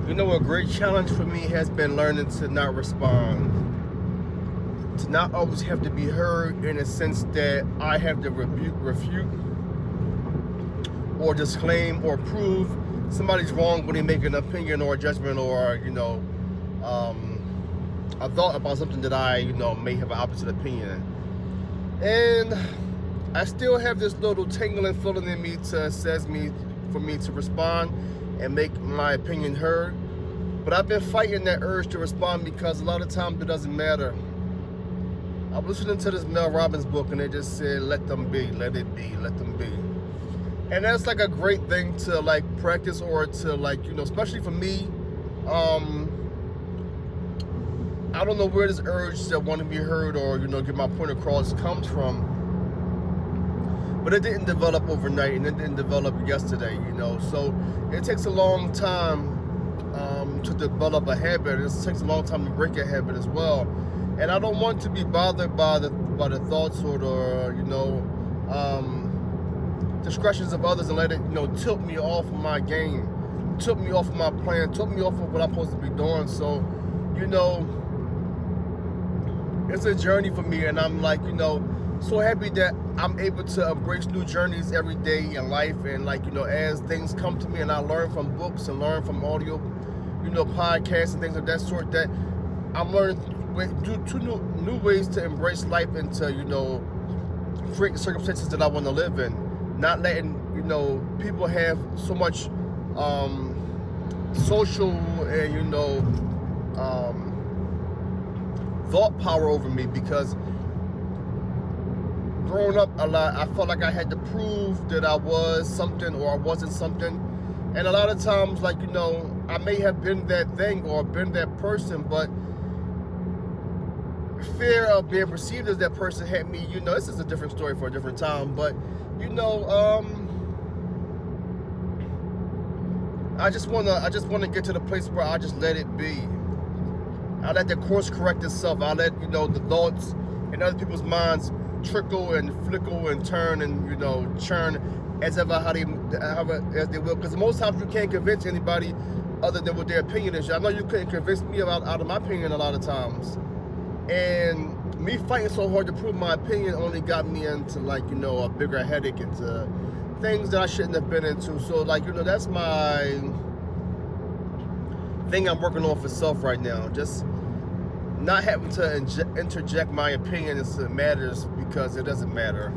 You know, a great challenge for me has been learning to not respond, to not always have to be heard in a sense that I have to refute, or disclaim or prove somebody's wrong when they make an opinion or a judgment or, a thought about something that I, may have an opposite opinion. And I still have this little tingling feeling in me for me to respond and make my opinion heard. But I've been fighting that urge to respond because a lot of times it doesn't matter. I was listening to this Mel Robbins book and they just said, let them be, let it be, let them be. And that's like a great thing to like practice or to especially for me. I don't know where this urge to want to be heard or, get my point across comes from. But it didn't develop overnight and it didn't develop yesterday, So it takes a long time to develop a habit. It takes a long time to break a habit as well. And I don't want to be bothered by the thoughts or the, discretions of others and let it, tilt me off of my game, tilt me off of my plan, tilt me off of what I'm supposed to be doing. So, it's a journey for me, and I'm like, so happy that I'm able to embrace new journeys every day in life. And as things come to me and I learn from books and learn from audio, podcasts and things of that sort, that I'm learning two new ways to embrace life and to, create the circumstances that I want to live in. Not letting, people have so much social and, thought power over me, because growing up a lot, I felt like I had to prove that I was something or I wasn't something. And a lot of times, I may have been that thing or been that person, but fear of being perceived as that person had me, this is a different story for a different time, but, I just wanna get to the place where I just let it be. I let the course correct itself. I let, the thoughts in other people's minds trickle and flickle and turn and, churn as they will. Because most times you can't convince anybody other than what their opinion is. I know you couldn't convince me out of my opinion a lot of times. And me fighting so hard to prove my opinion only got me into a bigger headache, into things that I shouldn't have been into. So that's my thing I'm working on for self right now. Just not having to interject my opinion into matters because it doesn't matter.